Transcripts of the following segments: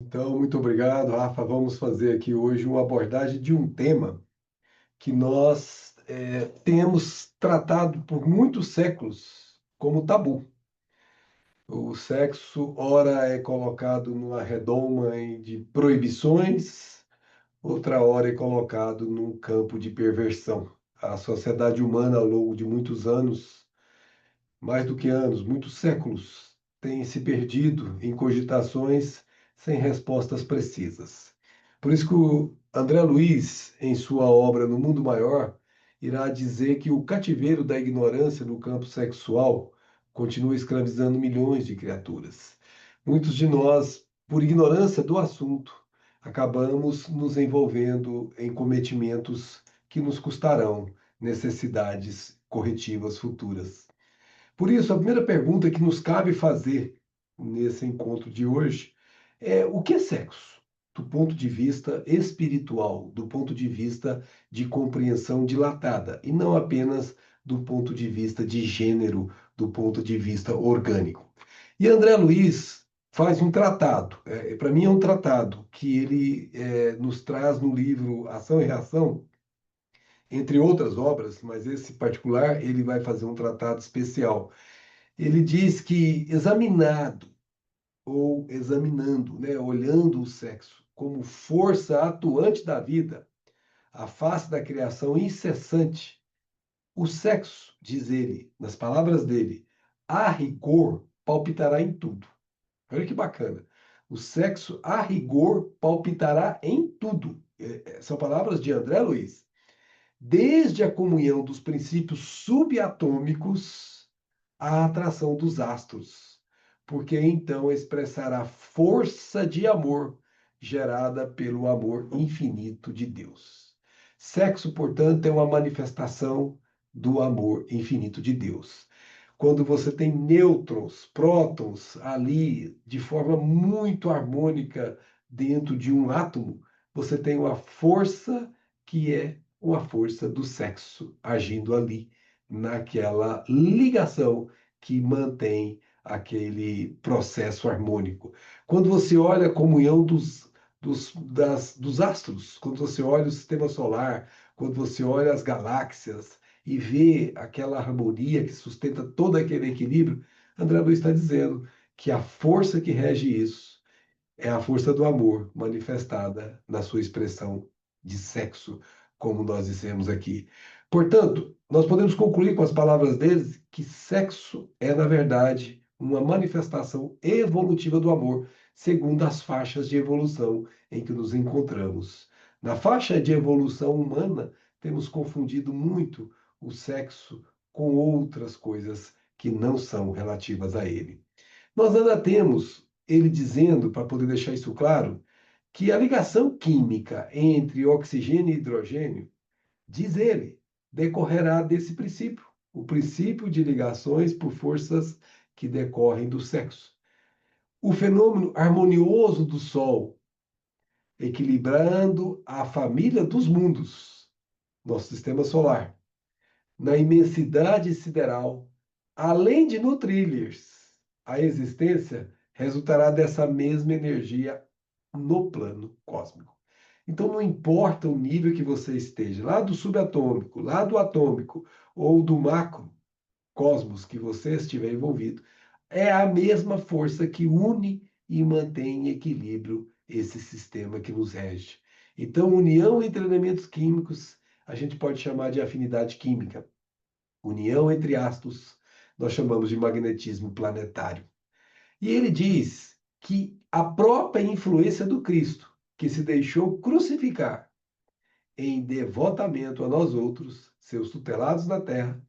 Então, muito obrigado, Rafa. Vamos fazer aqui hoje uma abordagem de um tema que nós temos tratado por muitos séculos como tabu. O sexo, ora, é colocado numa redoma de proibições, outra hora é colocado num campo de perversão. A sociedade humana, ao longo de muitos anos, mais do que anos, muitos séculos, tem se perdido em cogitações sem respostas precisas. Por isso que o André Luiz, em sua obra No Mundo Maior, irá dizer que o cativeiro da ignorância no campo sexual continua escravizando milhões de criaturas. Muitos de nós, por ignorância do assunto, acabamos nos envolvendo em cometimentos que nos custarão necessidades corretivas futuras. Por isso, a primeira pergunta que nos cabe fazer nesse encontro de hoje é: o que é sexo? Do ponto de vista espiritual, do ponto de vista de compreensão dilatada, e não apenas do ponto de vista de gênero, do ponto de vista orgânico. E André Luiz faz um tratado, para mim é um tratado que ele nos traz no livro Ação e Reação, entre outras obras, mas esse particular ele vai fazer um tratado especial. Ele diz que examinado ou examinando, né, olhando o sexo como força atuante da vida, a face da criação incessante, o sexo, diz ele, nas palavras dele, a rigor palpitará em tudo. Olha que bacana. O sexo, a rigor, palpitará em tudo. São palavras de André Luiz. Desde a comunhão dos princípios subatômicos à atração dos astros, porque então expressará força de amor gerada pelo amor infinito de Deus. Sexo, portanto, é uma manifestação do amor infinito de Deus. Quando você tem nêutrons, prótons ali de forma muito harmônica dentro de um átomo, você tem uma força que é uma força do sexo agindo ali, naquela ligação que mantém aquele processo harmônico. Quando você olha a comunhão dos astros, quando você olha o sistema solar, quando você olha as galáxias e vê aquela harmonia que sustenta todo aquele equilíbrio, André Luiz está dizendo que a força que rege isso é a força do amor manifestada na sua expressão de sexo, como nós dissemos aqui. Portanto, nós podemos concluir com as palavras deles que sexo é, na verdade, uma manifestação evolutiva do amor, segundo as faixas de evolução em que nos encontramos. Na faixa de evolução humana, temos confundido muito o sexo com outras coisas que não são relativas a ele. Nós ainda temos ele dizendo, para poder deixar isso claro, que a ligação química entre oxigênio e hidrogênio, diz ele, decorrerá desse princípio, o princípio de ligações por forças que decorrem do sexo. O fenômeno harmonioso do Sol, equilibrando a família dos mundos, nosso sistema solar, na imensidade sideral, além de nutrir-lhes a existência, resultará dessa mesma energia no plano cósmico. Então, não importa o nível que você esteja, lá do subatômico, lá do atômico ou do macro cosmos que você estiver envolvido, é a mesma força que une e mantém em equilíbrio esse sistema que nos rege. Então, união entre elementos químicos, a gente pode chamar de afinidade química. União entre astros, nós chamamos de magnetismo planetário. E ele diz que a própria influência do Cristo, que se deixou crucificar em devotamento a nós outros, seus tutelados na terra,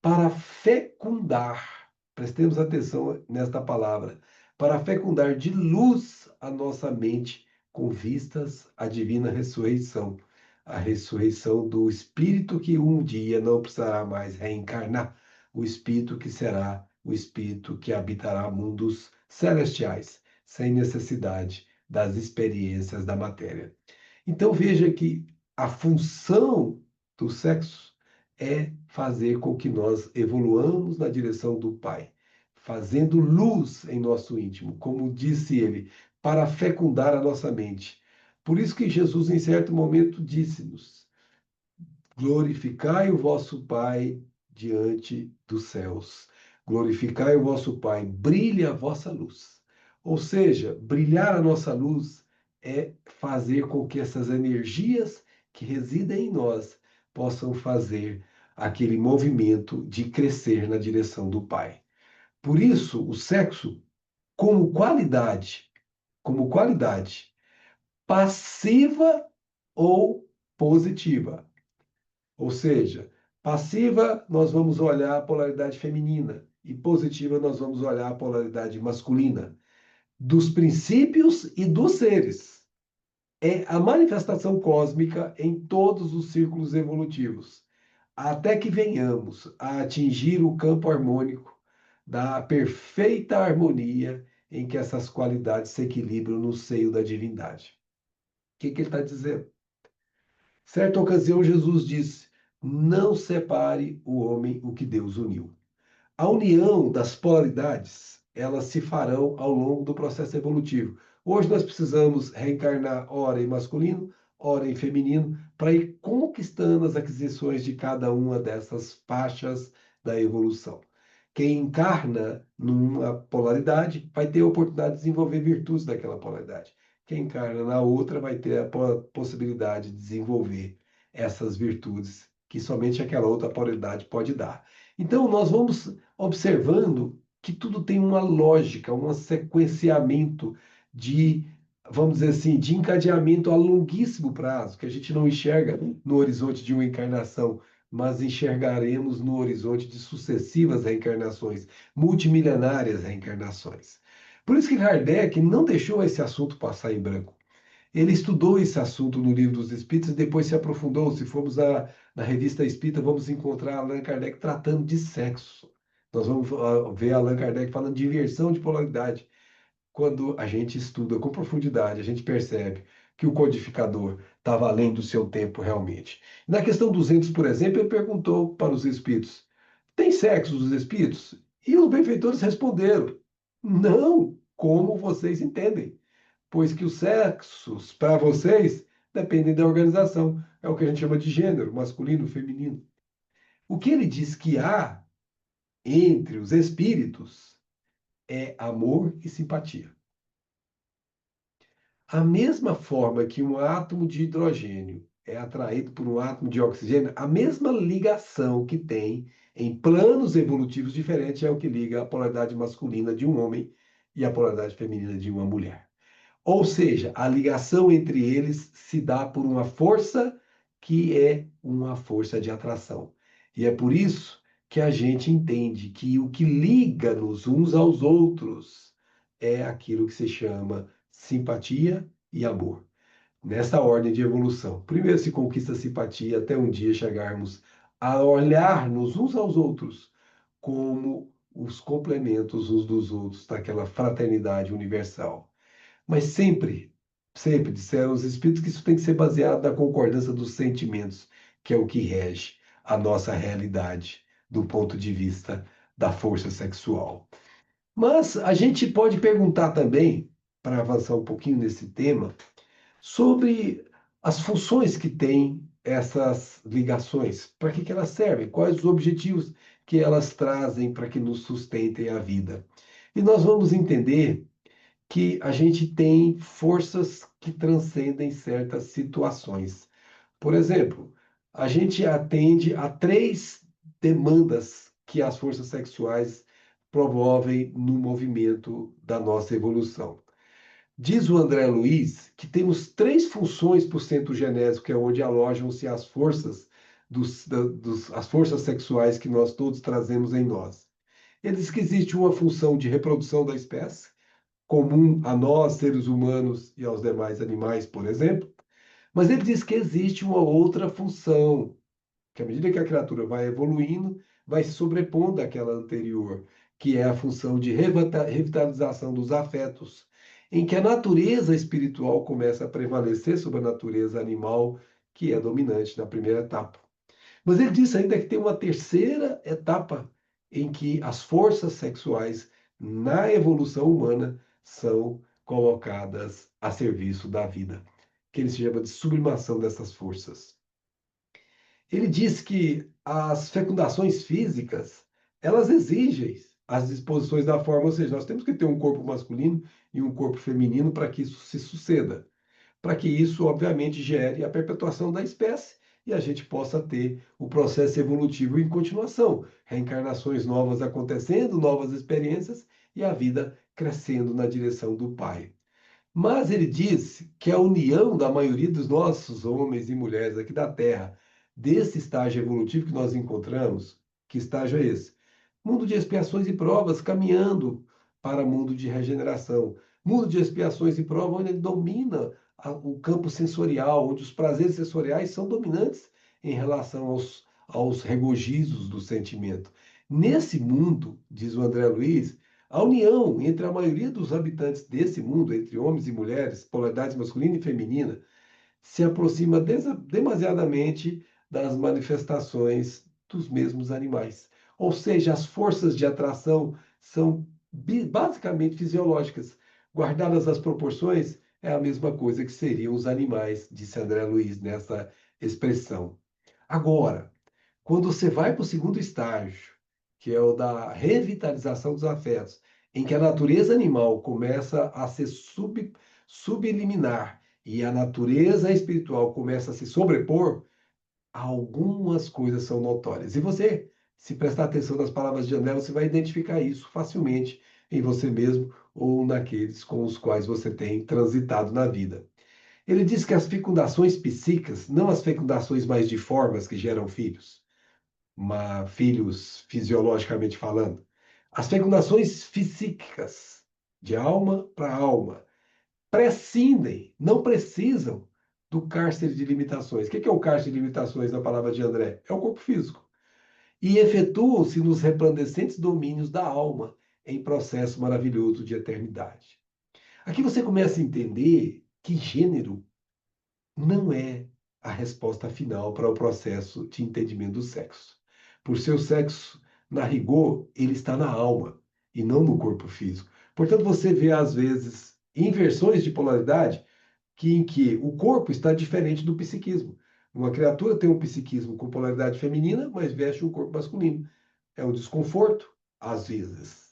para fecundar, prestemos atenção nesta palavra, para fecundar de luz a nossa mente com vistas à divina ressurreição, a ressurreição do Espírito que um dia não precisará mais reencarnar, o Espírito que será o Espírito que habitará mundos celestiais, sem necessidade das experiências da matéria. Então veja que a função do sexo é fazer com que nós evoluamos na direção do Pai, fazendo luz em nosso íntimo. Como disse ele, para fecundar a nossa mente. Por isso que Jesus, em certo momento, disse-nos: glorificai o vosso Pai diante dos céus. Glorificai o vosso Pai, brilhe a vossa luz. Ou seja, brilhar a nossa luz é fazer com que essas energias que residem em nós possam fazer aquele movimento de crescer na direção do Pai. Por isso, o sexo, como qualidade passiva ou positiva. Ou seja, passiva, nós vamos olhar a polaridade feminina e positiva, nós vamos olhar a polaridade masculina, dos princípios e dos seres. É a manifestação cósmica em todos os círculos evolutivos, até que venhamos a atingir o campo harmônico da perfeita harmonia em que essas qualidades se equilibram no seio da divindade. O que que ele está dizendo? Certa ocasião, Jesus disse: não separe o homem o que Deus uniu. A união das polaridades, elas se farão ao longo do processo evolutivo. Hoje nós precisamos reencarnar ora em masculino, ora em feminino, para ir conquistando as aquisições de cada uma dessas faixas da evolução. Quem encarna numa polaridade vai ter a oportunidade de desenvolver virtudes daquela polaridade. Quem encarna na outra vai ter a possibilidade de desenvolver essas virtudes que somente aquela outra polaridade pode dar. Então, nós vamos observando que tudo tem uma lógica, um sequenciamento de, vamos dizer assim, de encadeamento a longuíssimo prazo, que a gente não enxerga no horizonte de uma encarnação, mas enxergaremos no horizonte de sucessivas reencarnações, multimilenárias reencarnações. Por isso que Kardec não deixou esse assunto passar em branco. Ele estudou esse assunto no Livro dos Espíritos e depois se aprofundou. Se formos na Revista Espírita, vamos encontrar Allan Kardec tratando de sexo. Nós vamos ver Allan Kardec falando de inversão de polaridade. Quando a gente estuda com profundidade, a gente percebe que o codificador estava além do seu tempo realmente. Na questão 200, por exemplo, ele perguntou para os espíritos: tem sexo os espíritos? E os benfeitores responderam: não, como vocês entendem, pois que os sexos, para vocês, dependem da organização. É o que a gente chama de gênero, masculino, feminino. O que ele diz que há entre os espíritos é amor e simpatia. A mesma forma que um átomo de hidrogênio é atraído por um átomo de oxigênio, a mesma ligação que tem em planos evolutivos diferentes é o que liga a polaridade masculina de um homem e a polaridade feminina de uma mulher. Ou seja, a ligação entre eles se dá por uma força que é uma força de atração. E é por isso que a gente entende que o que liga-nos uns aos outros é aquilo que se chama simpatia e amor. Nessa ordem de evolução. Primeiro se conquista a simpatia até um dia chegarmos a olhar-nos uns aos outros como os complementos uns dos outros daquela fraternidade universal. Mas sempre, sempre disseram os espíritos que isso tem que ser baseado na concordância dos sentimentos, que é o que rege a nossa realidade do ponto de vista da força sexual. Mas a gente pode perguntar também, para avançar um pouquinho nesse tema, sobre as funções que têm essas ligações, para que elas servem, quais os objetivos que elas trazem para que nos sustentem a vida. E nós vamos entender que a gente tem forças que transcendem certas situações. Por exemplo, a gente atende a três demandas que as forças sexuais promovem no movimento da nossa evolução. Diz o André Luiz que temos três funções por cento genésico, que é onde alojam-se as forças as forças sexuais que nós todos trazemos em nós. Ele diz que existe uma função de reprodução da espécie, comum a nós, seres humanos, e aos demais animais, por exemplo. Mas ele diz que existe uma outra função, que à medida que a criatura vai evoluindo, vai se sobrepondo àquela anterior, que é a função de revitalização dos afetos, em que a natureza espiritual começa a prevalecer sobre a natureza animal, que é dominante na primeira etapa. Mas ele disse ainda que tem uma terceira etapa em que as forças sexuais na evolução humana são colocadas a serviço da vida, que ele chama de sublimação dessas forças. Ele diz que as fecundações físicas, elas exigem as disposições da forma, ou seja, nós temos que ter um corpo masculino e um corpo feminino para que isso se suceda, para que isso, obviamente, gere a perpetuação da espécie e a gente possa ter o processo evolutivo em continuação, reencarnações novas acontecendo, novas experiências e a vida crescendo na direção do Pai. Mas ele disse que a união da maioria dos nossos homens e mulheres aqui da Terra, desse estágio evolutivo que nós encontramos, que estágio é esse? Mundo de expiações e provas, caminhando para mundo de regeneração. Mundo de expiações e provas, onde ele domina o campo sensorial, onde os prazeres sensoriais são dominantes em relação aos regozijos do sentimento. Nesse mundo, diz o André Luiz, a união entre a maioria dos habitantes desse mundo, entre homens e mulheres, polaridade masculina e feminina, se aproxima demasiadamente das manifestações dos mesmos animais. Ou seja, as forças de atração são basicamente fisiológicas. Guardadas as proporções, é a mesma coisa que seriam os animais, disse André Luiz nessa expressão. Agora, quando você vai para o segundo estágio, que é o da revitalização dos afetos, em que a natureza animal começa a se subliminar e a natureza espiritual começa a se sobrepor, algumas coisas são notórias. E você, se prestar atenção nas palavras de André, você vai identificar isso facilmente em você mesmo ou naqueles com os quais você tem transitado na vida. Ele diz que as fecundações psíquicas, não as fecundações mais de formas que geram filhos, filhos fisiologicamente falando. As fecundações psíquicas, de alma para alma, prescindem, não precisam do cárcere de limitações. O que é o cárcere de limitações na palavra de André? É o corpo físico. E efetuam-se nos resplandecentes domínios da alma, em processo maravilhoso de eternidade. Aqui você começa a entender que gênero não é a resposta final para o processo de entendimento do sexo. Por seu sexo, na rigor, ele está na alma e não no corpo físico. Portanto, você vê, às vezes, inversões de polaridade em que o corpo está diferente do psiquismo. Uma criatura tem um psiquismo com polaridade feminina, mas veste um corpo masculino. É um desconforto, às vezes.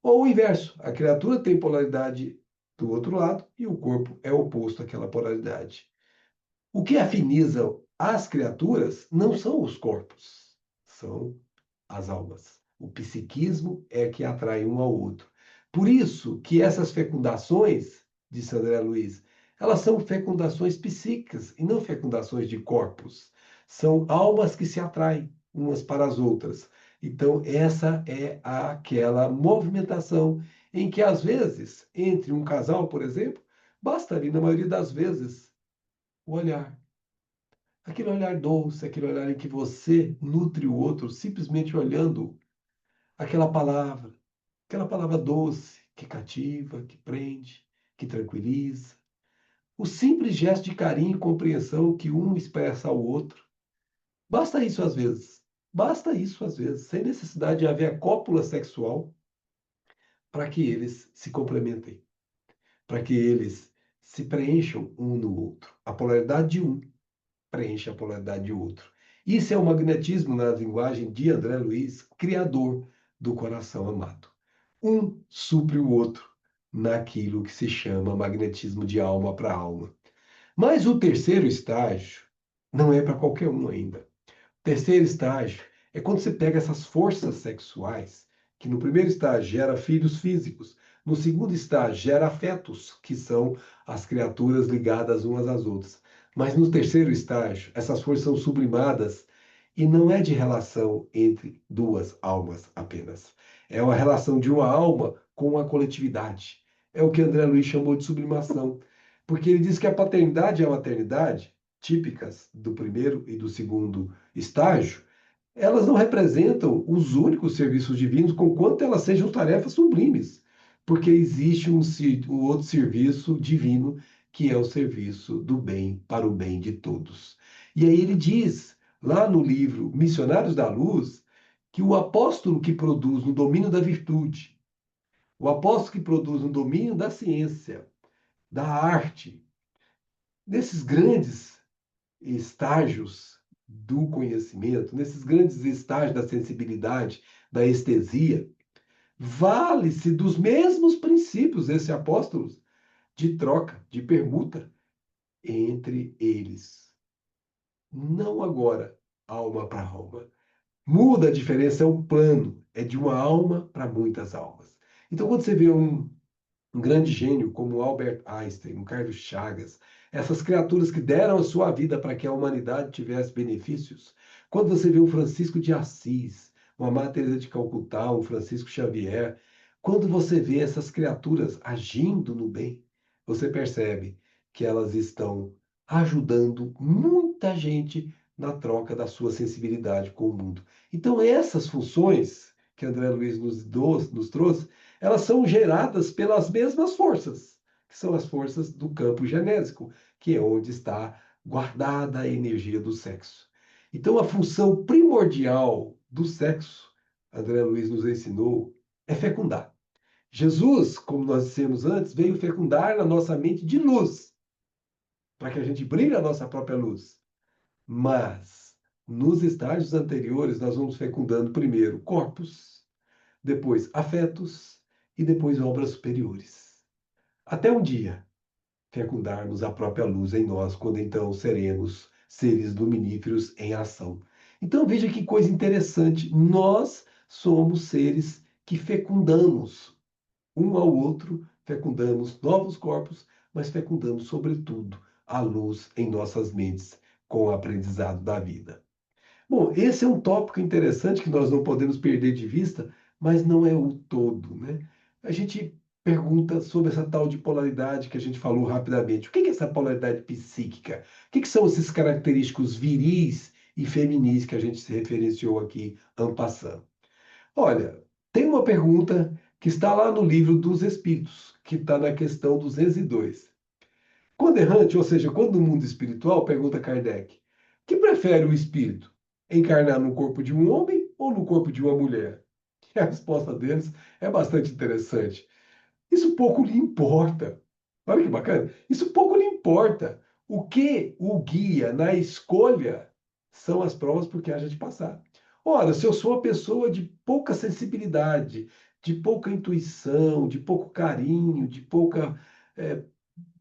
Ou o inverso, a criatura tem polaridade do outro lado e o corpo é oposto àquela polaridade. O que afiniza as criaturas não são os corpos, são as almas. O psiquismo é que atrai um ao outro. Por isso que essas fecundações, disse André Luiz, elas são fecundações psíquicas e não fecundações de corpos. São almas que se atraem umas para as outras. Então, essa é aquela movimentação em que, às vezes, entre um casal, por exemplo, basta ali, na maioria das vezes, o olhar. Aquele olhar doce, aquele olhar em que você nutre o outro simplesmente olhando aquela palavra doce, que cativa, que prende, que tranquiliza. O simples gesto de carinho e compreensão que um expressa ao outro. Basta isso às vezes. Basta isso às vezes, sem necessidade de haver a cópula sexual para que eles se complementem, para que eles se preencham um no outro. A polaridade de um preenche a polaridade de outro. Isso é o magnetismo na linguagem de André Luiz, criador do coração amado. Um supre o outro naquilo que se chama magnetismo de alma para alma. Mas o terceiro estágio não é para qualquer um ainda. O terceiro estágio é quando você pega essas forças sexuais, que no primeiro estágio gera filhos físicos, no segundo estágio gera afetos, que são as criaturas ligadas umas às outras. Mas no terceiro estágio, essas forças são sublimadas e não é de relação entre duas almas apenas. É uma relação de uma alma com a coletividade. É o que André Luiz chamou de sublimação. Porque ele diz que a paternidade e a maternidade, típicas do primeiro e do segundo estágio, elas não representam os únicos serviços divinos, conquanto elas sejam tarefas sublimes, porque existe um outro serviço divino, que é o serviço do bem para o bem de todos. E aí ele diz, lá no livro Missionários da Luz, que o apóstolo que produz no domínio da virtude O apóstolo que produz um domínio da ciência, da arte, desses grandes estágios do conhecimento, nesses grandes estágios da sensibilidade, da estesia, vale-se dos mesmos princípios, esse apóstolo, de troca, de permuta entre eles. Não agora, alma para alma. Muda a diferença, é um plano, é de uma alma para muitas almas. Então, quando você vê um grande gênio como Albert Einstein, um Carlos Chagas, essas criaturas que deram a sua vida para que a humanidade tivesse benefícios. Quando você vê um Francisco de Assis, uma Madre Teresa de Calcutá, um Francisco Xavier, quando você vê essas criaturas agindo no bem, você percebe que elas estão ajudando muita gente na troca da sua sensibilidade com o mundo. Então, essas funções que André Luiz nos trouxe, elas são geradas pelas mesmas forças, que são as forças do campo genésico, que é onde está guardada a energia do sexo. Então, a função primordial do sexo, André Luiz nos ensinou, é fecundar. Jesus, como nós dissemos antes, veio fecundar na nossa mente de luz, para que a gente brilhe a nossa própria luz. Mas, nos estágios anteriores, nós vamos fecundando primeiro corpos, depois afetos e depois obras superiores. Até um dia fecundarmos a própria luz em nós, quando então seremos seres luminíferos em ação. Então veja que coisa interessante, nós somos seres que fecundamos um ao outro, fecundamos novos corpos, mas fecundamos sobretudo a luz em nossas mentes com o aprendizado da vida. Bom, esse é um tópico interessante que nós não podemos perder de vista, mas não é o todo, né? A gente pergunta sobre essa tal de polaridade que a gente falou rapidamente. O que é essa polaridade psíquica? O que são esses característicos viris e feminis que a gente se referenciou aqui, en passant? Olha, tem uma pergunta que está lá no livro dos Espíritos, que está na questão 202. Quando errante, ou seja, quando no mundo espiritual, pergunta Kardec, que prefere o espírito? Encarnar no corpo de um homem ou no corpo de uma mulher? E a resposta deles é bastante interessante. Isso pouco lhe importa. Olha que bacana. Isso pouco lhe importa. O que o guia na escolha são as provas por que haja de passar. Ora, se eu sou uma pessoa de pouca sensibilidade, de pouca intuição, de pouco carinho, de pouca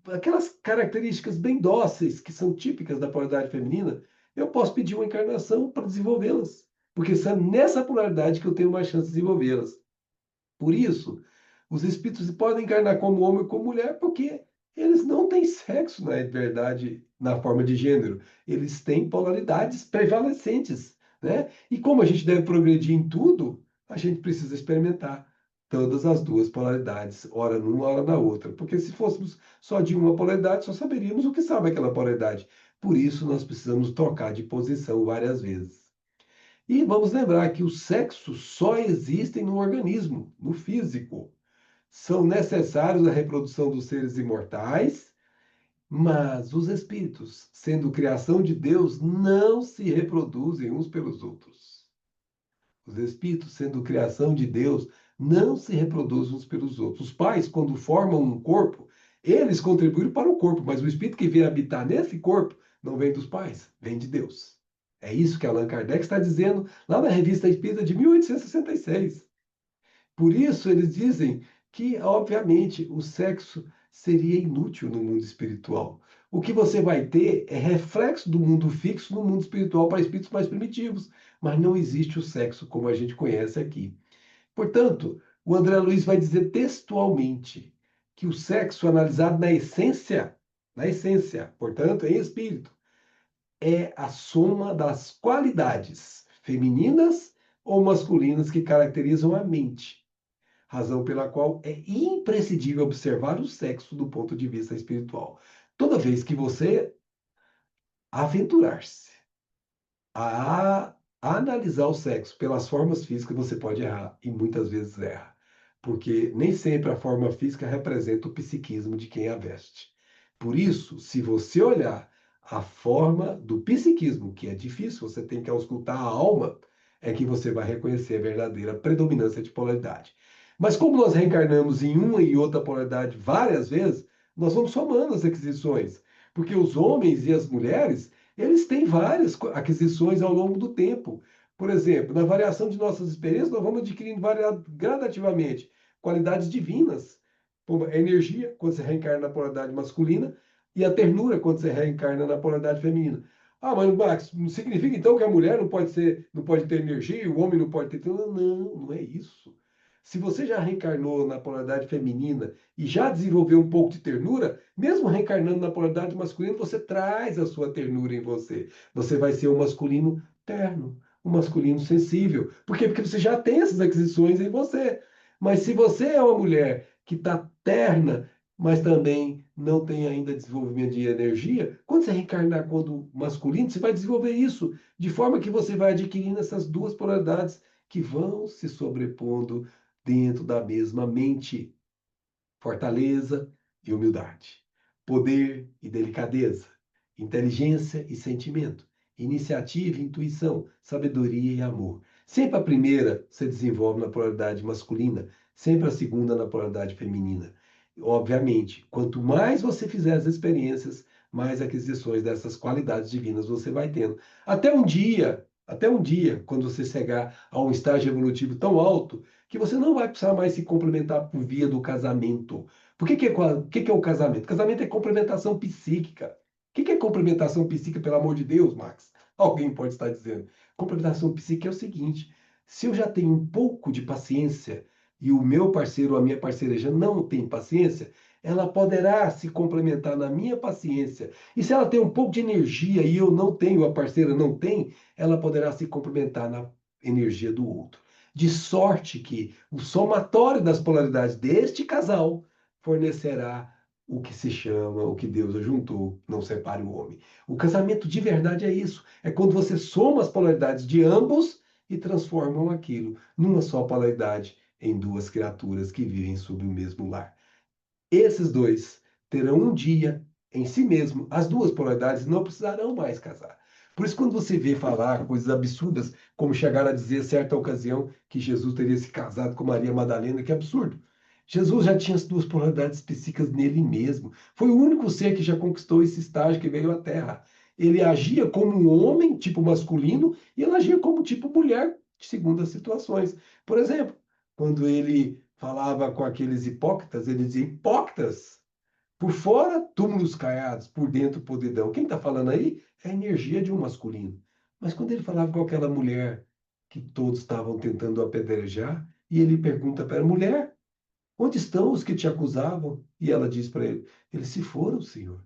aquelas características bem dóceis que são típicas da polaridade feminina, eu posso pedir uma encarnação para desenvolvê-las. Porque é nessa polaridade que eu tenho mais chance de desenvolvê-las. Por isso, os espíritos podem encarnar como homem ou como mulher, porque eles não têm sexo, na verdade, na forma de gênero. Eles têm polaridades prevalecentes, né? E como a gente deve progredir em tudo, a gente precisa experimentar todas as duas polaridades, ora numa, ora na outra. Porque se fôssemos só de uma polaridade, só saberíamos o que sabe aquela polaridade. Por isso, nós precisamos trocar de posição várias vezes. E vamos lembrar que os sexos só existem no organismo, no físico. São necessários à reprodução dos seres imortais, mas os espíritos, sendo criação de Deus, não se reproduzem uns pelos outros. Os espíritos, sendo criação de Deus, não se reproduzem uns pelos outros. Os pais, quando formam um corpo, eles contribuem para o corpo, mas o espírito que vem habitar nesse corpo não vem dos pais, vem de Deus. É isso que Allan Kardec está dizendo lá na Revista Espírita de 1866. Por isso, eles dizem que, obviamente, o sexo seria inútil no mundo espiritual. O que você vai ter é reflexo do mundo fixo no mundo espiritual para espíritos mais primitivos, mas não existe o sexo como a gente conhece aqui. Portanto, o André Luiz vai dizer textualmente que o sexo analisado na essência, portanto, em espírito, é a soma das qualidades femininas ou masculinas que caracterizam a mente, razão pela qual é imprescindível observar o sexo do ponto de vista espiritual. Toda vez que você aventurar-se a analisar o sexo pelas formas físicas, você pode errar, e muitas vezes erra, porque nem sempre a forma física representa o psiquismo de quem a veste. Por isso, se você olhar a forma do psiquismo, que é difícil, você tem que auscultar a alma, é que você vai reconhecer a verdadeira predominância de polaridade. Mas como nós reencarnamos em uma e outra polaridade várias vezes, nós vamos somando as aquisições. Porque os homens e as mulheres, eles têm várias aquisições ao longo do tempo. Por exemplo, na variação de nossas experiências, nós vamos adquirindo gradativamente qualidades divinas, como a energia, quando você reencarna na polaridade masculina, e a ternura, quando você reencarna na polaridade feminina. Ah, mas Max, não significa então que a mulher não pode ser, não pode ter energia e o homem não pode ter ternura? Não, não é isso. Se você já reencarnou na polaridade feminina e já desenvolveu um pouco de ternura, mesmo reencarnando na polaridade masculina, você traz a sua ternura em você. Você vai ser um masculino terno, um masculino sensível. Por quê? Porque você já tem essas aquisições em você. Mas se você é uma mulher que está terna, mas também não tem ainda desenvolvimento de energia, quando você reencarnar quando masculino, você vai desenvolver isso, de forma que você vai adquirindo essas duas polaridades que vão se sobrepondo dentro da mesma mente. Fortaleza e humildade, poder e delicadeza, inteligência e sentimento, iniciativa e intuição, sabedoria e amor. Sempre a primeira se desenvolve na polaridade masculina, sempre a segunda na polaridade feminina. Obviamente, quanto mais você fizer as experiências, mais aquisições dessas qualidades divinas você vai tendo. Até um dia, quando você chegar a um estágio evolutivo tão alto, que você não vai precisar mais se complementar por via do casamento. Por que é o casamento? Casamento é complementação psíquica. O que é complementação psíquica, pelo amor de Deus, Max? Alguém pode estar dizendo. Complementação psíquica é o seguinte: se eu já tenho um pouco de paciência e o meu parceiro ou a minha parceira já não tem paciência, ela poderá se complementar na minha paciência. E se ela tem um pouco de energia e eu não tenho, a parceira não tem, ela poderá se complementar na energia do outro. De sorte que o somatório das polaridades deste casal fornecerá o que se chama, o que Deus ajuntou, não separe o homem. O casamento de verdade é isso. É quando você soma as polaridades de ambos e transformam aquilo numa só polaridade em duas criaturas que vivem sob o mesmo lar. Esses dois terão um dia em si mesmo as duas polaridades e não precisarão mais casar. Por isso, quando você vê falar coisas absurdas, como chegar a dizer certa ocasião que Jesus teria se casado com Maria Madalena, que é absurdo. Jesus já tinha as duas polaridades psíquicas nele mesmo. Foi o único ser que já conquistou esse estágio que veio à Terra. Ele agia como um homem, tipo masculino, e ele agia como tipo mulher, segundo as situações. Por exemplo, quando ele falava com aqueles hipócritas, ele dizia: hipócritas, por fora túmulos caiados, por dentro podridão. Quem está falando aí é a energia de um masculino. Mas quando ele falava com aquela mulher que todos estavam tentando apedrejar, e ele pergunta para a mulher: onde estão os que te acusavam? E ela diz para ele: eles se foram, Senhor.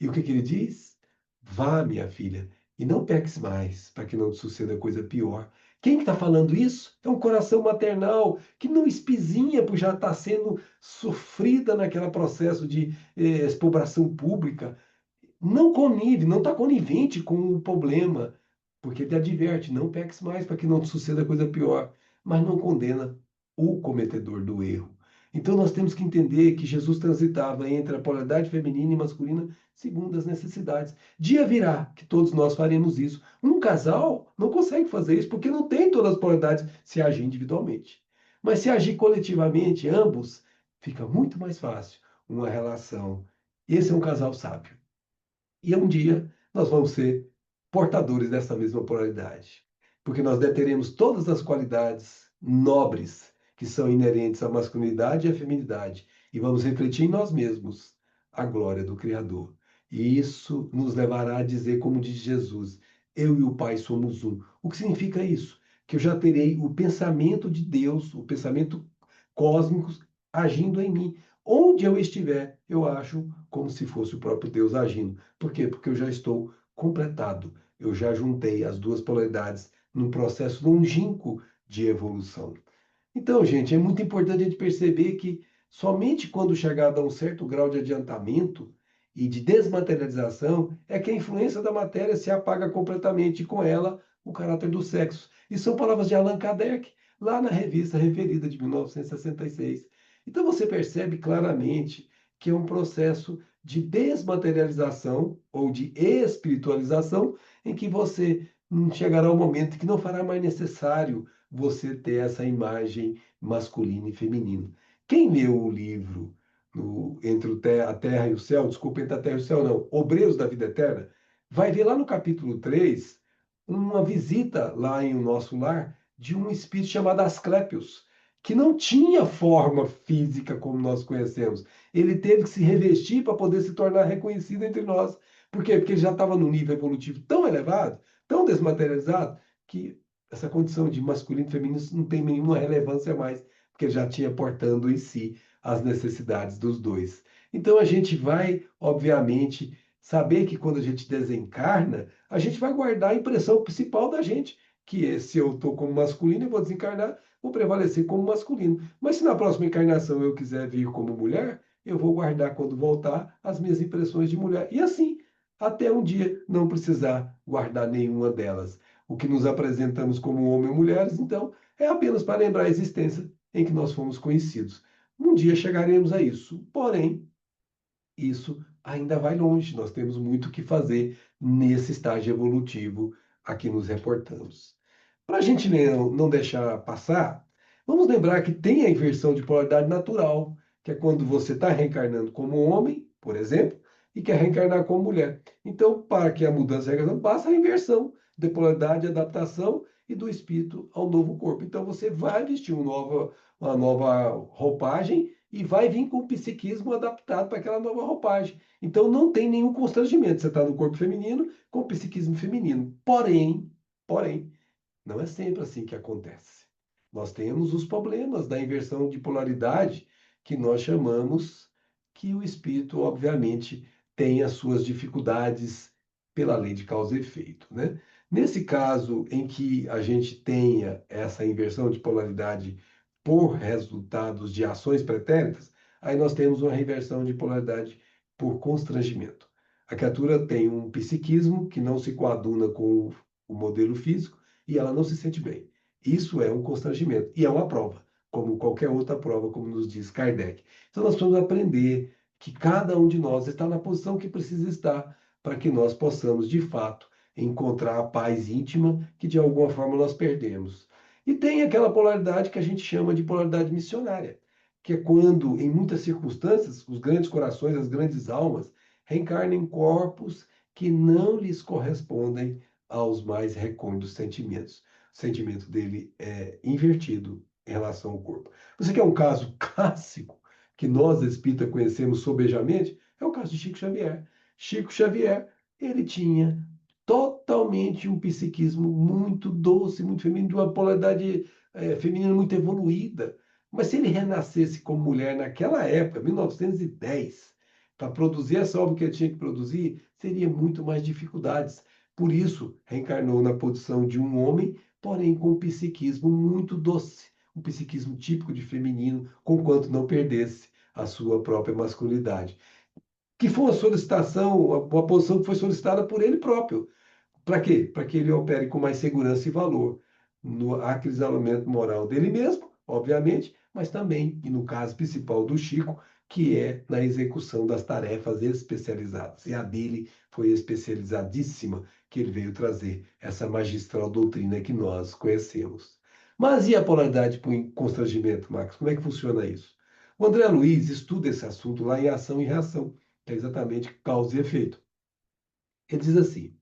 E o que ele diz? Vá, minha filha, e não peques mais, para que não te suceda coisa pior. Quem está falando isso? É um coração maternal que não espizinha por já estar sendo sofrida naquele processo de expropriação pública. Não connive, não está conivente com o problema, porque ele adverte, não peques mais para que não te suceda coisa pior, mas não condena o cometedor do erro. Então nós temos que entender que Jesus transitava entre a polaridade feminina e masculina segundo as necessidades. Dia virá que todos nós faremos isso. Um casal não consegue fazer isso porque não tem todas as polaridades se agir individualmente. Mas se agir coletivamente, ambos, fica muito mais fácil uma relação. Esse é um casal sábio. E um dia nós vamos ser portadores dessa mesma polaridade, porque nós deteremos todas as qualidades nobres que são inerentes à masculinidade e à feminidade, e vamos refletir em nós mesmos a glória do Criador. E isso nos levará a dizer, como diz Jesus: eu e o Pai somos um. O que significa isso? Que eu já terei o pensamento de Deus, o pensamento cósmico agindo em mim. Onde eu estiver, eu acho como se fosse o próprio Deus agindo. Por quê? Porque eu já estou completado. Eu já juntei as duas polaridades num processo longínquo de evolução. Então, gente, é muito importante a gente perceber que somente quando chegado a um certo grau de adiantamento e de desmaterialização é que a influência da matéria se apaga completamente e com ela o caráter do sexo. E são palavras de Allan Kardec, lá na revista referida de 1966. Então você percebe claramente que é um processo de desmaterialização ou de espiritualização em que você chegará ao momento que não fará mais necessário você ter essa imagem masculino e feminino. Quem leu o livro Entre a Terra e o Céu, desculpa, Entre a Terra e o Céu, não, Obreiros da Vida Eterna, vai ver lá no capítulo 3 uma visita lá em O Nosso Lar de um espírito chamado Asclépios, que não tinha forma física como nós conhecemos. Ele teve que se revestir para poder se tornar reconhecido entre nós. Por quê? Porque ele já estava num nível evolutivo tão elevado, tão desmaterializado, que essa condição de masculino e feminino não tem nenhuma relevância mais, porque ele já tinha portando em si as necessidades dos dois. Então a gente vai, obviamente, saber que quando a gente desencarna, a gente vai guardar a impressão principal da gente, que é se eu estou como masculino, eu vou desencarnar, vou prevalecer como masculino. Mas se na próxima encarnação eu quiser vir como mulher, eu vou guardar quando voltar as minhas impressões de mulher. E assim, até um dia não precisar guardar nenhuma delas. O que nos apresentamos como homem ou mulheres, então, é apenas para lembrar a existência em que nós fomos conhecidos. Um dia chegaremos a isso, porém, isso ainda vai longe. Nós temos muito o que fazer nesse estágio evolutivo a que nos reportamos. Para a gente não deixar passar, vamos lembrar que tem a inversão de polaridade natural, que é quando você está reencarnando como homem, por exemplo, e quer reencarnar como mulher. Então, para que a mudança reencarnação, basta a inversão de polaridade, adaptação e do espírito ao novo corpo. Então, você vai vestir uma nova roupagem e vai vir com o psiquismo adaptado para aquela nova roupagem. Então, não tem nenhum constrangimento. Você está no corpo feminino com o psiquismo feminino. Porém, não é sempre assim que acontece. Nós temos os problemas da inversão de polaridade, que nós chamamos que o espírito, obviamente, tem as suas dificuldades pela lei de causa e efeito, né? Nesse caso em que a gente tenha essa inversão de polaridade por resultados de ações pretéritas, aí nós temos uma reversão de polaridade por constrangimento. A criatura tem um psiquismo que não se coaduna com o modelo físico, e ela não se sente bem. Isso é um constrangimento e é uma prova, como qualquer outra prova, como nos diz Kardec. Então nós precisamos aprender que cada um de nós está na posição que precisa estar para que nós possamos, de fato, encontrar a paz íntima que de alguma forma nós perdemos. E tem aquela polaridade que a gente chama de polaridade missionária, que é quando, em muitas circunstâncias, os grandes corações, as grandes almas, reencarnam em corpos que não lhes correspondem aos mais recônditos sentimentos. O sentimento dele é invertido em relação ao corpo. Você quer um caso clássico que nós espíritas conhecemos sobejamente? É o caso de Chico Xavier. Chico Xavier, ele tinha totalmente um psiquismo muito doce, muito feminino, de uma polaridade feminina muito evoluída. Mas se ele renascesse como mulher naquela época, 1910, para produzir essa obra que ele tinha que produzir, seria muito mais dificuldades. Por isso, reencarnou na posição de um homem, porém com um psiquismo muito doce, um psiquismo típico de feminino, conquanto não perdesse a sua própria masculinidade. Que foi uma solicitação, uma posição que foi solicitada por ele próprio. Para quê? Para que ele opere com mais segurança e valor no acrisolamento moral dele mesmo, obviamente, mas também, e no caso principal do Chico, que é na execução das tarefas especializadas. E a dele foi especializadíssima, que ele veio trazer essa magistral doutrina que nós conhecemos. Mas e a polaridade por constrangimento, Marcos? Como é que funciona isso? O André Luiz estuda esse assunto lá em Ação e Reação, que é exatamente causa e efeito. Ele diz assim: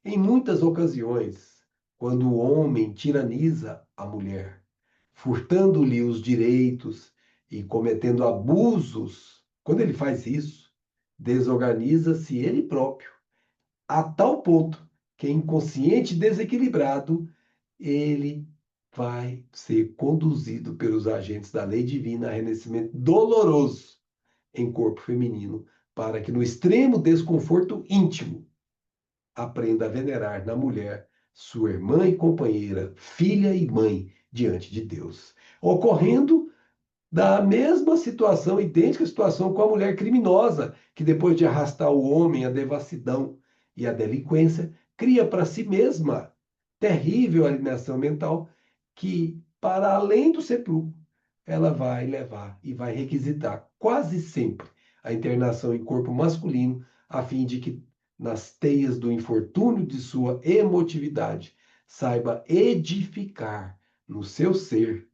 em muitas ocasiões, quando o homem tiraniza a mulher, furtando-lhe os direitos e cometendo abusos, quando ele faz isso, desorganiza-se ele próprio, a tal ponto que, inconsciente e desequilibrado, ele vai ser conduzido pelos agentes da lei divina a renascimento doloroso em corpo feminino, para que, no extremo desconforto íntimo, aprenda a venerar na mulher sua irmã e companheira, filha e mãe diante de Deus. Ocorrendo da mesma situação, idêntica situação com a mulher criminosa, que depois de arrastar o homem à devassidão e à delinquência, cria para si mesma terrível alienação mental que, para além do sepulcro, ela vai levar e vai requisitar quase sempre a internação em corpo masculino, a fim de que, nas teias do infortúnio de sua emotividade, saiba edificar no seu ser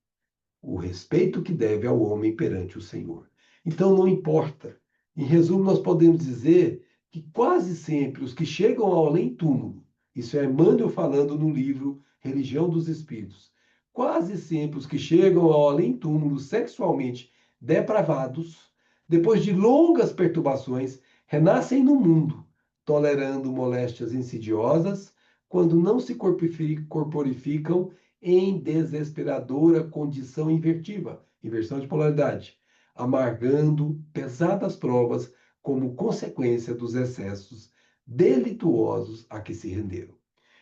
o respeito que deve ao homem perante o Senhor. Então, não importa. Em resumo, nós podemos dizer que quase sempre os que chegam ao além-túmulo, isso é Emmanuel falando no livro Religião dos Espíritos, quase sempre os que chegam ao além-túmulo sexualmente depravados, depois de longas perturbações, renascem no mundo, tolerando moléstias insidiosas, quando não se corporificam em desesperadora condição invertiva, inversão de polaridade, amargando pesadas provas como consequência dos excessos delituosos a que se renderam.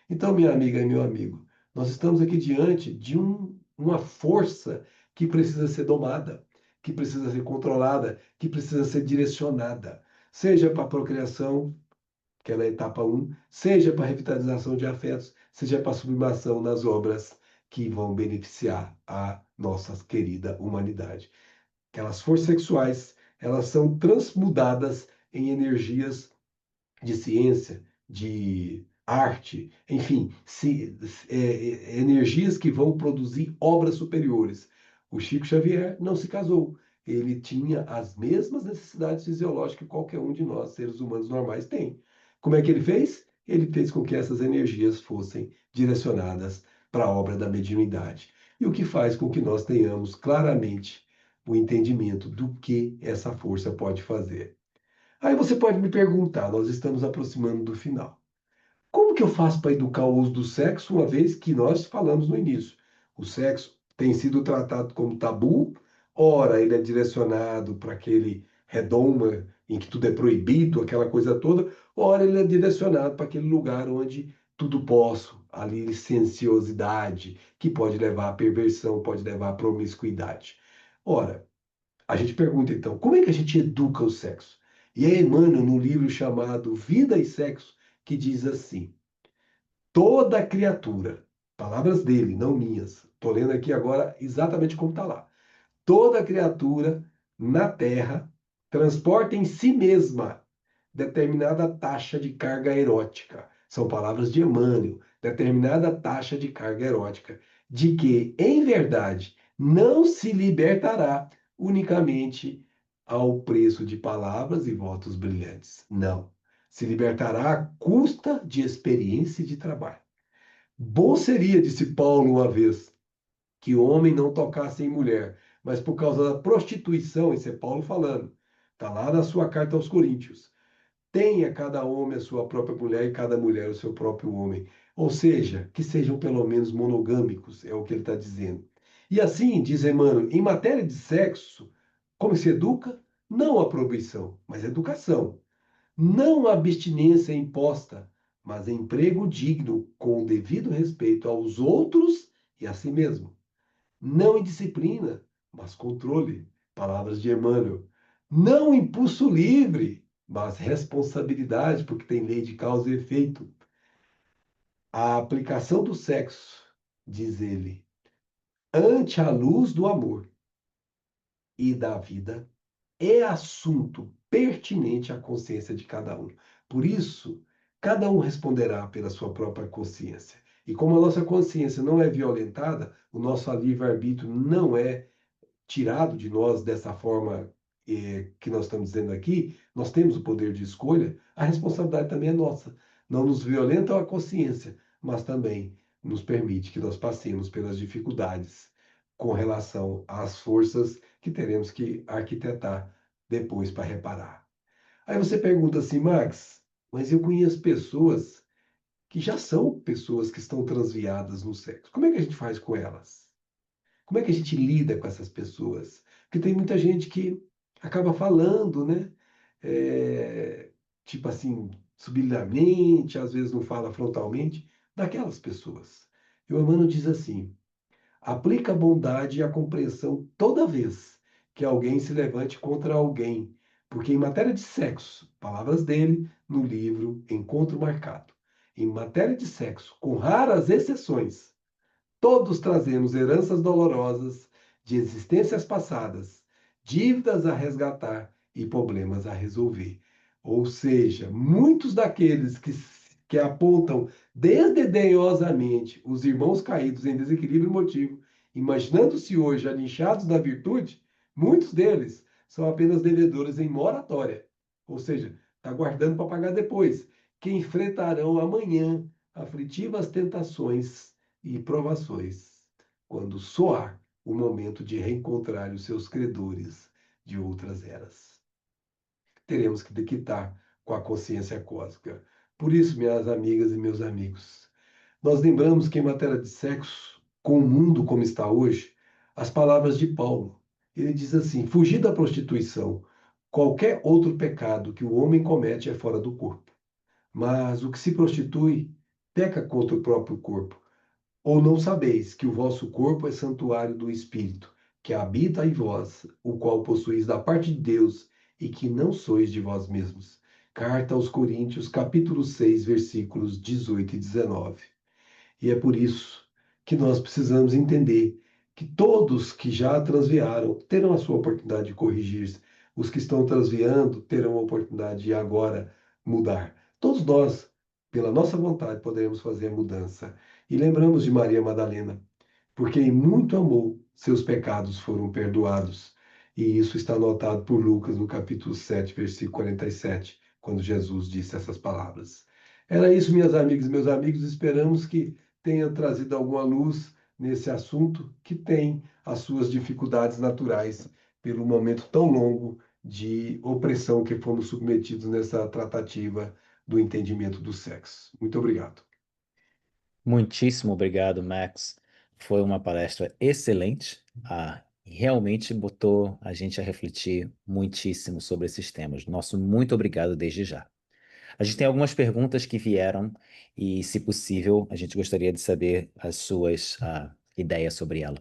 Então, minha amiga e meu amigo, nós estamos aqui diante de uma força que precisa ser domada, que precisa ser controlada, que precisa ser direcionada, seja para a procriação, que é na etapa um, seja para a revitalização de afetos, seja para a sublimação nas obras que vão beneficiar a nossa querida humanidade. Aquelas forças sexuais, elas são transmudadas em energias de ciência, de arte, enfim, energias que vão produzir obras superiores. O Chico Xavier não se casou. Ele tinha as mesmas necessidades fisiológicas que qualquer um de nós, seres humanos normais, tem. Como é que ele fez? Ele fez com que essas energias fossem direcionadas para a obra da mediunidade. E o que faz com que nós tenhamos claramente o entendimento do que essa força pode fazer. Aí você pode me perguntar, nós estamos aproximando do final. Como que eu faço para educar o uso do sexo, uma vez que nós falamos no início? O sexo tem sido tratado como tabu, ora ele é direcionado para aquele redoma em que tudo é proibido, aquela coisa toda, ora ele é direcionado para aquele lugar onde tudo posso, ali licenciosidade, que pode levar à perversão, pode levar à promiscuidade. Ora, a gente pergunta então, como é que a gente educa o sexo? E é Emmanuel, no livro chamado Vida e Sexo, que diz assim: toda criatura, palavras dele, não minhas, estou lendo aqui agora exatamente como está lá. Toda criatura na Terra transporta em si mesma determinada taxa de carga erótica. São palavras de Emmanuel, determinada taxa de carga erótica, de que, em verdade, não se libertará unicamente ao preço de palavras e votos brilhantes. Não. Se libertará à custa de experiência e de trabalho. Bom seria, disse Paulo uma vez, que o homem não tocasse em mulher, mas por causa da prostituição, isso é Paulo falando, está lá na sua carta aos Coríntios. Tenha cada homem a sua própria mulher e cada mulher o seu próprio homem. Ou seja, que sejam pelo menos monogâmicos, é o que ele está dizendo. E assim, diz Emmanuel, em matéria de sexo, como se educa? Não a proibição, mas a educação. Não a abstinência imposta, mas emprego digno com o devido respeito aos outros e a si mesmo. Não indisciplina, mas controle. Palavras de Emmanuel. Não impulso livre, mas responsabilidade, porque tem lei de causa e efeito. A aplicação do sexo, diz ele, ante a luz do amor e da vida, é assunto pertinente à consciência de cada um. Por isso, cada um responderá pela sua própria consciência. E como a nossa consciência não é violentada, o nosso livre-arbítrio não é tirado de nós dessa forma que nós estamos dizendo aqui, nós temos o poder de escolha, a responsabilidade também é nossa. Não nos violenta a consciência, mas também nos permite que nós passemos pelas dificuldades com relação às forças que teremos que arquitetar depois para reparar. Aí você pergunta assim, Max, mas eu conheço pessoas que já são pessoas que estão transviadas no sexo. Como é que a gente faz com elas? Como é que a gente lida com essas pessoas? Porque tem muita gente que acaba falando, né? É, tipo assim, sublinhamente, às vezes não fala frontalmente, daquelas pessoas. E o Emmanuel diz assim: aplica a bondade e a compreensão toda vez que alguém se levante contra alguém, porque em matéria de sexo, palavras dele no livro Encontro Marcado, em matéria de sexo, com raras exceções, todos trazemos heranças dolorosas de existências passadas, dívidas a resgatar e problemas a resolver. Ou seja, muitos daqueles que apontam desdenhosamente os irmãos caídos em desequilíbrio emotivo Imaginando-se hoje alinchados da virtude, muitos deles são apenas devedores em moratória, ou seja, está guardando para pagar depois, que enfrentarão amanhã aflitivas tentações e provações, quando soar o momento de reencontrar os seus credores de outras eras. Teremos que quitar com a consciência cósmica. Por isso, minhas amigas e meus amigos, nós lembramos que em matéria de sexo, com o mundo como está hoje, as palavras de Paulo. Ele diz assim: fugir da prostituição. Qualquer outro pecado que o homem comete é fora do corpo. Mas o que se prostitui peca contra o próprio corpo. Ou não sabeis que o vosso corpo é santuário do Espírito, que habita em vós, o qual possuís da parte de Deus, e que não sois de vós mesmos. Carta aos Coríntios, capítulo 6, versículos 18 e 19. E é por isso que nós precisamos entender que todos que já transviaram terão a sua oportunidade de corrigir-se. Os que estão transviando terão a oportunidade de agora mudar. Todos nós, pela nossa vontade, poderemos fazer a mudança. E lembramos de Maria Madalena, porque em muito amor seus pecados foram perdoados. E isso está anotado por Lucas no capítulo 7, versículo 47, quando Jesus disse essas palavras. Era isso, minhas amigas e meus amigos. Esperamos que tenha trazido alguma luz nesse assunto que tem as suas dificuldades naturais pelo momento tão longo de opressão que fomos submetidos nessa tratativa do entendimento do sexo. Muito obrigado. Muitíssimo obrigado, Max. Foi uma palestra excelente. Realmente botou a gente a refletir muitíssimo sobre esses temas. Nosso muito obrigado desde já. A gente tem algumas perguntas que vieram e, se possível, a gente gostaria de saber as suas ideias sobre ela.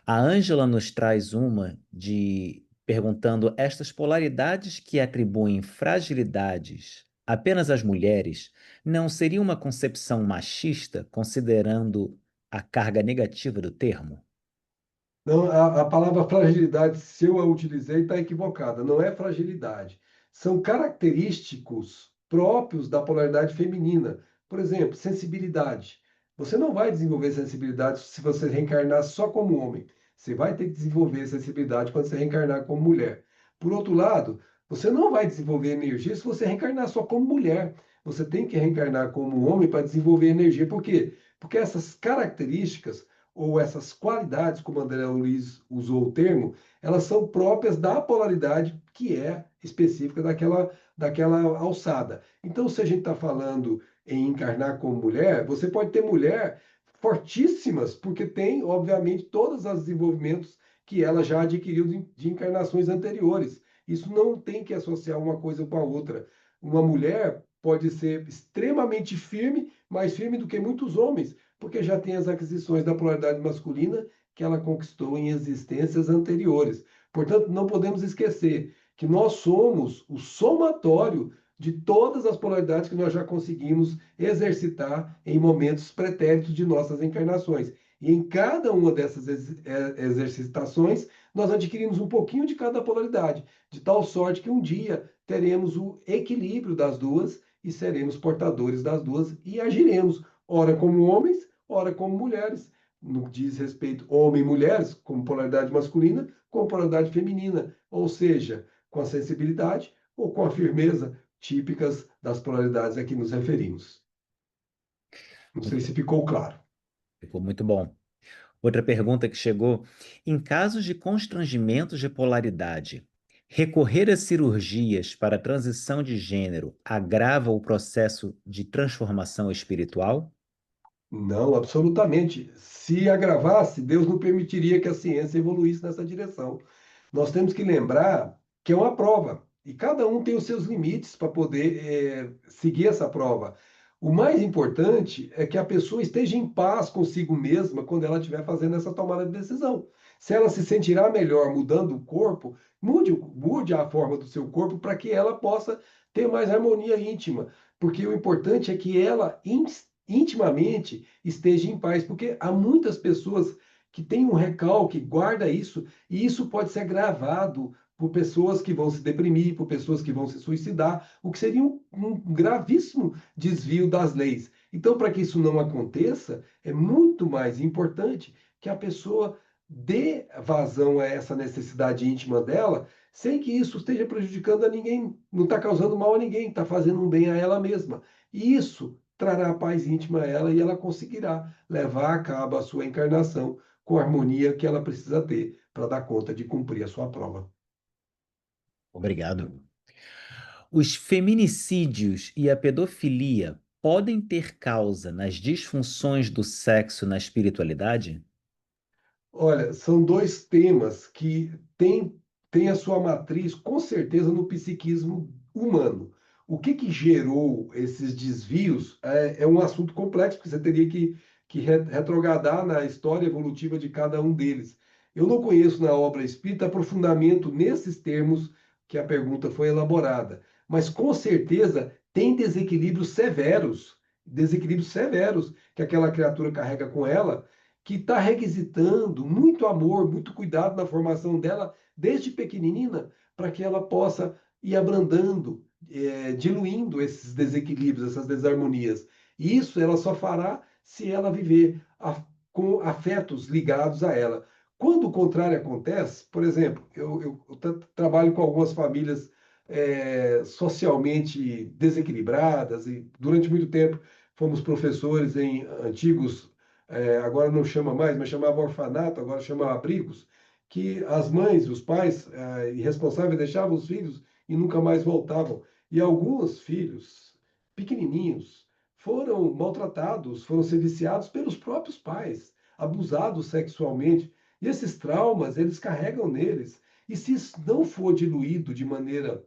A Ângela nos traz uma de perguntando estas polaridades que atribuem fragilidades apenas às mulheres não seria uma concepção machista, considerando a carga negativa do termo? Não, a palavra fragilidade, se eu a utilizei, está equivocada. Não é fragilidade. São característicos próprios da polaridade feminina. Por exemplo, sensibilidade. Você não vai desenvolver sensibilidade se você reencarnar só como homem. Você vai ter que desenvolver sensibilidade quando você reencarnar como mulher. Por outro lado, você não vai desenvolver energia se você reencarnar só como mulher. Você tem que reencarnar como homem para desenvolver energia. Por quê? Porque essas características ou essas qualidades, como André Luiz usou o termo, elas são próprias da polaridade que é específica daquela alçada. Então, se a gente está falando em encarnar como mulher, você pode ter mulher fortíssimas, porque tem, obviamente, todos os desenvolvimentos que ela já adquiriu de encarnações anteriores. Isso não tem que associar uma coisa com a outra. Uma mulher pode ser extremamente firme, mais firme do que muitos homens, porque já tem as aquisições da polaridade masculina que ela conquistou em existências anteriores. Portanto, não podemos esquecer que nós somos o somatório de todas as polaridades que nós já conseguimos exercitar em momentos pretéritos de nossas encarnações. E em cada uma dessas exercitações, nós adquirimos um pouquinho de cada polaridade, de tal sorte que um dia teremos o equilíbrio das duas e seremos portadores das duas e agiremos, ora como homens, ora como mulheres. No que diz respeito homem e mulheres, como polaridade masculina, como polaridade feminina, ou seja, com a sensibilidade ou com a firmeza típicas das polaridades a que nos referimos. Não sei se ficou claro. Ficou muito bom. Outra pergunta que chegou: em casos de constrangimentos de polaridade, recorrer a cirurgias para transição de gênero agrava o processo de transformação espiritual? Não, absolutamente. Se agravasse, Deus não permitiria que a ciência evoluísse nessa direção. Nós temos que lembrar que é uma prova e cada um tem os seus limites para poder seguir essa prova. O mais importante é que a pessoa esteja em paz consigo mesma quando ela estiver fazendo essa tomada de decisão. Se ela se sentirá melhor mudando o corpo, mude a forma do seu corpo para que ela possa ter mais harmonia íntima. Porque o importante é que ela intimamente esteja em paz, porque há muitas pessoas que têm um recalque, guarda isso, e isso pode ser gravado por pessoas que vão se deprimir, por pessoas que vão se suicidar, o que seria um gravíssimo desvio das leis. Então, para que isso não aconteça, é muito mais importante que a pessoa dê vazão a essa necessidade íntima dela, sem que isso esteja prejudicando a ninguém, não está causando mal a ninguém, está fazendo um bem a ela mesma. E isso trará paz íntima a ela e ela conseguirá levar a cabo a sua encarnação com a harmonia que ela precisa ter para dar conta de cumprir a sua prova. Obrigado. Os feminicídios e a pedofilia podem ter causa nas disfunções do sexo na espiritualidade? Olha, são dois temas que têm a sua matriz, com certeza, no psiquismo humano. O que que gerou esses desvios é um assunto complexo, porque você teria que retrogradar na história evolutiva de cada um deles. Eu não conheço na obra espírita aprofundamento nesses termos que a pergunta foi elaborada, mas com certeza tem desequilíbrios severos que aquela criatura carrega com ela que está requisitando muito amor, muito cuidado na formação dela desde pequenina, para que ela possa ir abrandando, diluindo esses desequilíbrios, essas desarmonias. E isso ela só fará se ela viver com afetos ligados a ela. Quando o contrário acontece, por exemplo, eu trabalho com algumas famílias socialmente desequilibradas e durante muito tempo fomos professores em antigos agora não chama mais, mas chamava orfanato, agora chama abrigos, que as mães, os pais irresponsáveis deixavam os filhos e nunca mais voltavam. E alguns filhos, pequenininhos, foram maltratados, foram ser viciados pelos próprios pais, abusados sexualmente. E esses traumas, eles carregam neles. E se isso não for diluído de maneira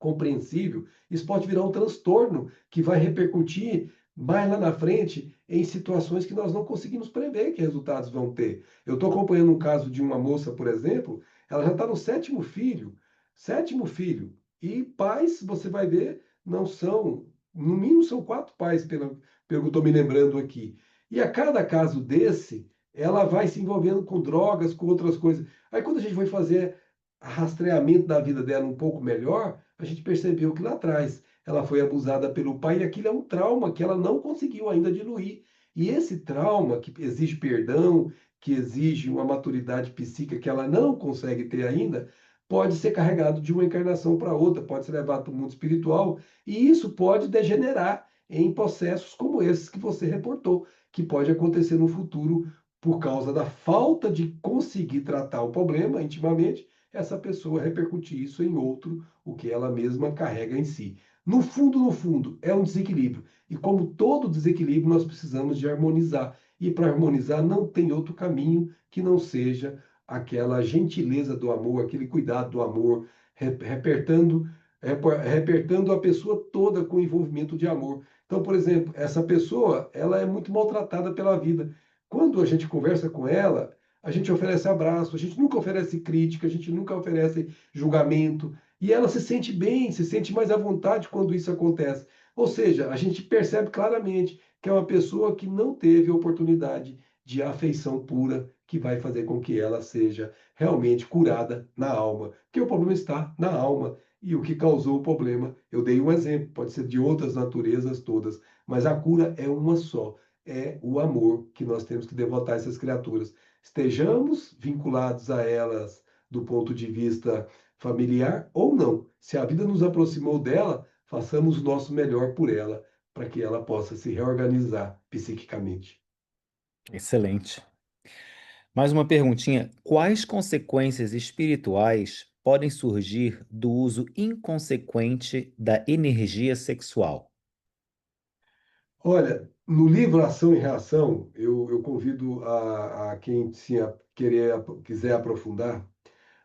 compreensível, isso pode virar um transtorno que vai repercutir mais lá na frente em situações que nós não conseguimos prever que resultados vão ter. Eu estou acompanhando um caso de uma moça, por exemplo, ela já está no sétimo filho, e pais, você vai ver, não são, no mínimo são quatro pais, pelo que eu estou me lembrando aqui. E a cada caso desse, ela vai se envolvendo com drogas, com outras coisas. Aí quando a gente foi fazer rastreamento da vida dela um pouco melhor, a gente percebeu que lá atrás ela foi abusada pelo pai e aquilo é um trauma que ela não conseguiu ainda diluir. E esse trauma que exige perdão, que exige uma maturidade psíquica que ela não consegue ter ainda, pode ser carregado de uma encarnação para outra, pode ser levado para o mundo espiritual, e isso pode degenerar em processos como esses que você reportou, que pode acontecer no futuro por causa da falta de conseguir tratar o problema intimamente, essa pessoa repercutir isso em outro, o que ela mesma carrega em si. No fundo, é um desequilíbrio. E como todo desequilíbrio, nós precisamos de harmonizar. E para harmonizar, não tem outro caminho que não seja aquela gentileza do amor, aquele cuidado do amor, repertando a pessoa toda com envolvimento de amor. Então, por exemplo, essa pessoa, ela é muito maltratada pela vida. Quando a gente conversa com ela, a gente oferece abraço, a gente nunca oferece crítica, a gente nunca oferece julgamento, e ela se sente bem, se sente mais à vontade quando isso acontece. Ou seja, a gente percebe claramente que é uma pessoa que não teve oportunidade de afeição pura que vai fazer com que ela seja realmente curada na alma. Porque o problema está na alma. E o que causou o problema, eu dei um exemplo, pode ser de outras naturezas todas, mas a cura é uma só. É o amor que nós temos que devotar a essas criaturas. Estejamos vinculados a elas do ponto de vista familiar ou não. Se a vida nos aproximou dela, façamos o nosso melhor por ela, para que ela possa se reorganizar psiquicamente. Excelente. Mais uma perguntinha: quais consequências espirituais podem surgir do uso inconsequente da energia sexual? Olha, no livro Ação e Reação, eu convido a quem quiser aprofundar.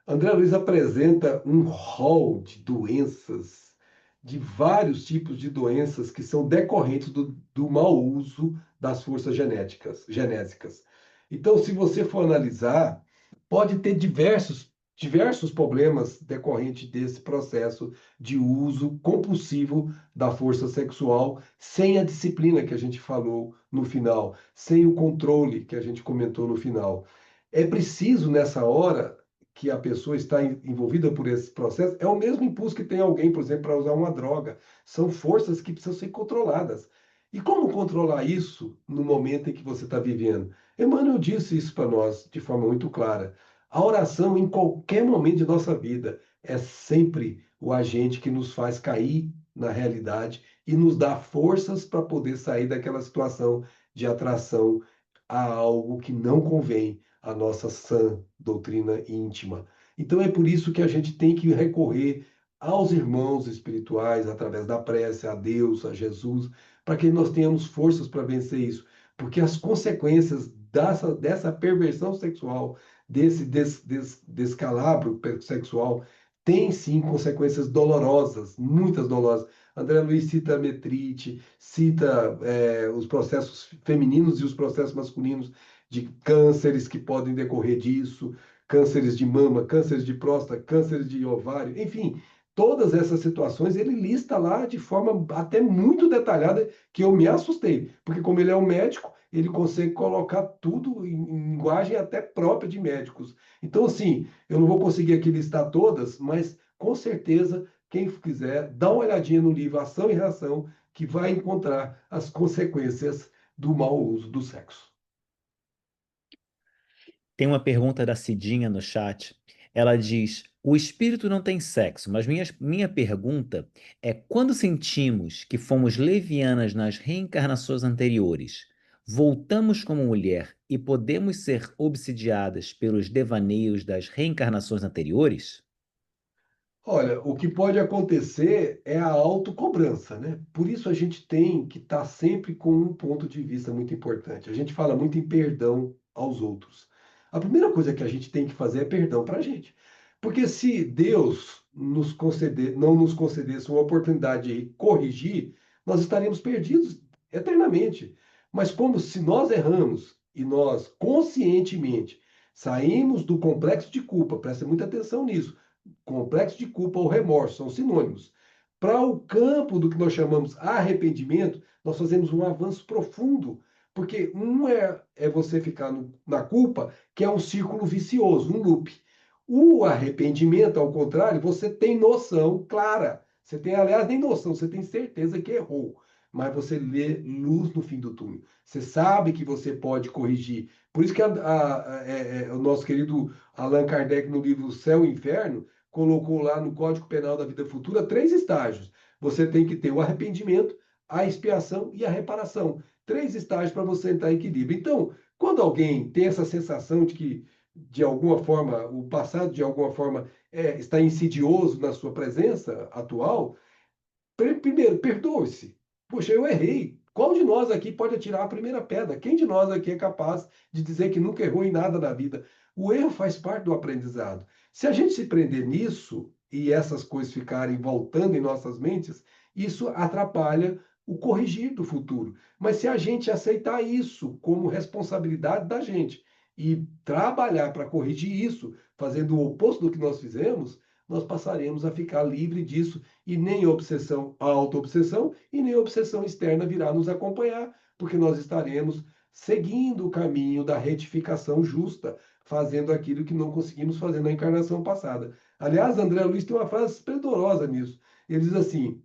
André Luiz apresenta um rol de doenças, de vários tipos de doenças que são decorrentes do mau uso das forças genéticas. Então, se você for analisar, pode ter diversos problemas decorrentes desse processo de uso compulsivo da força sexual, sem a disciplina que a gente falou no final, sem o controle que a gente comentou no final. É preciso, nessa hora, que a pessoa está envolvida por esse processo, é o mesmo impulso que tem alguém, por exemplo, para usar uma droga. São forças que precisam ser controladas. E como controlar isso no momento em que você está vivendo? Emmanuel disse isso para nós de forma muito clara. A oração, em qualquer momento de nossa vida, é sempre o agente que nos faz cair na realidade e nos dá forças para poder sair daquela situação de atração a algo que não convém à nossa sã doutrina íntima. Então é por isso que a gente tem que recorrer aos irmãos espirituais através da prece, a Deus, a Jesus, para que nós tenhamos forças para vencer isso. Porque as consequências dessa perversão sexual, desse descalabro sexual, tem sim consequências dolorosas, muitas dolorosas. André Luiz cita metrite, cita os processos femininos e os processos masculinos de cânceres que podem decorrer disso, cânceres de mama, cânceres de próstata, cânceres de ovário, enfim, todas essas situações ele lista lá de forma até muito detalhada que eu me assustei, porque como ele é um médico, ele consegue colocar tudo em linguagem até própria de médicos. Então, assim, eu não vou conseguir aqui listar todas, mas com certeza, quem quiser, dá uma olhadinha no livro Ação e Reação, que vai encontrar as consequências do mau uso do sexo. Tem uma pergunta da Cidinha no chat. Ela diz: o espírito não tem sexo, mas minha pergunta é: quando sentimos que fomos levianas nas reencarnações anteriores, voltamos como mulher e podemos ser obsidiadas pelos devaneios das reencarnações anteriores? Olha, o que pode acontecer é a autocobrança, né? Por isso a gente tem que estar sempre com um ponto de vista muito importante. A gente fala muito em perdão aos outros. A primeira coisa que a gente tem que fazer é perdão para a gente. Porque se Deus não nos concedesse uma oportunidade de corrigir, nós estaríamos perdidos eternamente. Mas como se nós erramos e nós conscientemente saímos do complexo de culpa, presta muita atenção nisso. Complexo de culpa ou remorso são sinônimos. Para o campo do que nós chamamos arrependimento, nós fazemos um avanço profundo, porque é você ficar na culpa, que é um círculo vicioso, um loop. O arrependimento, ao contrário, você tem noção clara. Você tem, aliás, nem noção, você tem certeza que errou. Mas você vê luz no fim do túnel. Você sabe que você pode corrigir. Por isso que o nosso querido Allan Kardec, no livro Céu e Inferno, colocou lá no Código Penal da Vida Futura três estágios. Você tem que ter o arrependimento, a expiação e a reparação. Três estágios para você entrar em equilíbrio. Então, quando alguém tem essa sensação de que, de alguma forma, o passado, de alguma forma, está insidioso na sua presença atual, primeiro, perdoe-se. Poxa, eu errei. Qual de nós aqui pode atirar a primeira pedra? Quem de nós aqui é capaz de dizer que nunca errou em nada na vida? O erro faz parte do aprendizado. Se a gente se prender nisso e essas coisas ficarem voltando em nossas mentes, isso atrapalha o corrigir do futuro. Mas se a gente aceitar isso como responsabilidade da gente e trabalhar para corrigir isso, fazendo o oposto do que nós fizemos, nós passaremos a ficar livre disso e nem obsessão, auto-obsessão e nem obsessão externa virá nos acompanhar, porque nós estaremos seguindo o caminho da retificação justa, fazendo aquilo que não conseguimos fazer na encarnação passada. Aliás, André Luiz tem uma frase esplendorosa nisso. Ele diz assim: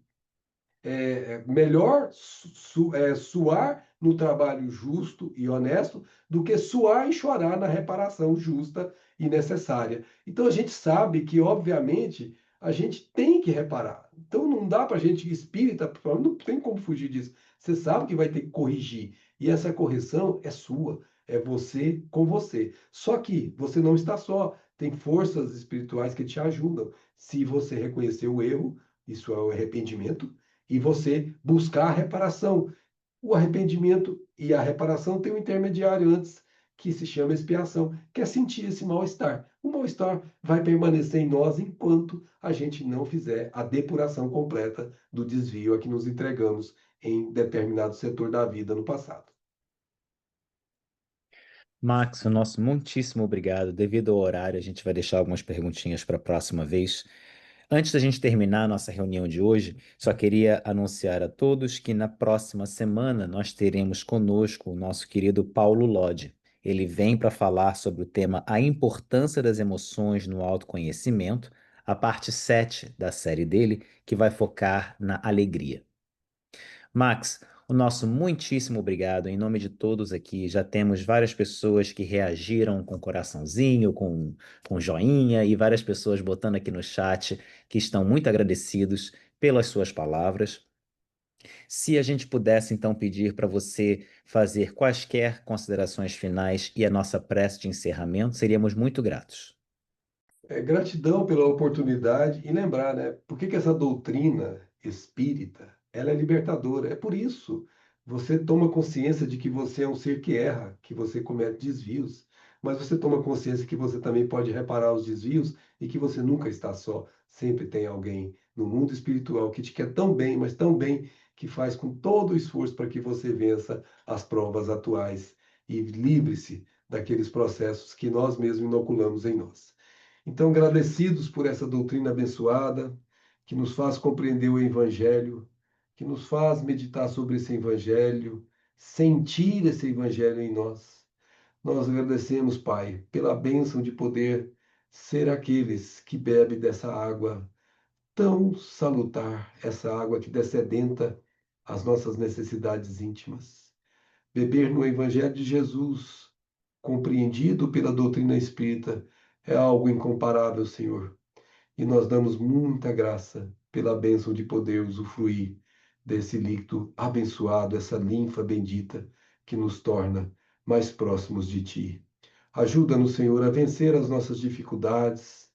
melhor suar no trabalho justo e honesto do que suar e chorar na reparação justa e necessária. Então a gente sabe que, obviamente, a gente tem que reparar. Então não dá para a gente espírita, não tem como fugir disso. Você sabe que vai ter que corrigir. E essa correção é sua, é você com você. Só que você não está só, tem forças espirituais que te ajudam. Se você reconhecer o erro, isso é o arrependimento, e você buscar a reparação. O arrependimento e a reparação tem um intermediário antes, que se chama expiação, que é sentir esse mal-estar. O mal-estar vai permanecer em nós enquanto a gente não fizer a depuração completa do desvio a que nos entregamos em determinado setor da vida no passado. Max, o nosso muitíssimo obrigado. Devido ao horário, a gente vai deixar algumas perguntinhas para a próxima vez. Antes da gente terminar a nossa reunião de hoje, só queria anunciar a todos que na próxima semana nós teremos conosco o nosso querido Paulo Lodge. Ele vem para falar sobre o tema A Importância das Emoções no Autoconhecimento, a parte 7 da série dele, que vai focar na alegria. Max, O nosso muitíssimo obrigado em nome de todos aqui. Já temos várias pessoas que reagiram com coraçãozinho, com joinha, e várias pessoas botando aqui no chat que estão muito agradecidos pelas suas palavras. Se a gente pudesse então pedir para você fazer quaisquer considerações finais e a nossa prece de encerramento, seríamos muito gratos. Gratidão pela oportunidade e lembrar, né? Por que que essa doutrina espírita, ela é libertadora? É por isso. Você toma consciência de que você é um ser que erra, que você comete desvios, mas você toma consciência que você também pode reparar os desvios e que você nunca está só. Sempre tem alguém no mundo espiritual que te quer tão bem, mas tão bem, que faz com todo o esforço para que você vença as provas atuais e livre-se daqueles processos que nós mesmos inoculamos em nós. Então, agradecidos por essa doutrina abençoada, que nos faz compreender o Evangelho, que nos faz meditar sobre esse Evangelho, sentir esse Evangelho em nós. Nós agradecemos, Pai, pela bênção de poder ser aqueles que bebem dessa água tão salutar, essa água que descedenta as nossas necessidades íntimas. Beber no Evangelho de Jesus, compreendido pela doutrina espírita, é algo incomparável, Senhor. E nós damos muita graça pela bênção de poder usufruir desse líquido abençoado, essa linfa bendita que nos torna mais próximos de Ti. Ajuda-nos, Senhor, a vencer as nossas dificuldades,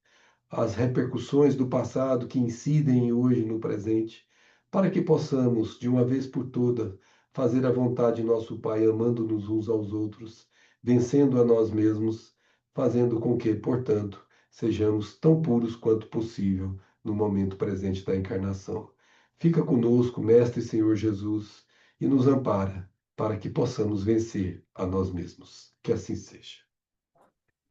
as repercussões do passado que incidem hoje no presente, para que possamos, de uma vez por todas, fazer a vontade de nosso Pai, amando-nos uns aos outros, vencendo a nós mesmos, fazendo com que, portanto, sejamos tão puros quanto possível no momento presente da encarnação. Fica conosco, Mestre e Senhor Jesus, e nos ampara para que possamos vencer a nós mesmos. Que assim seja.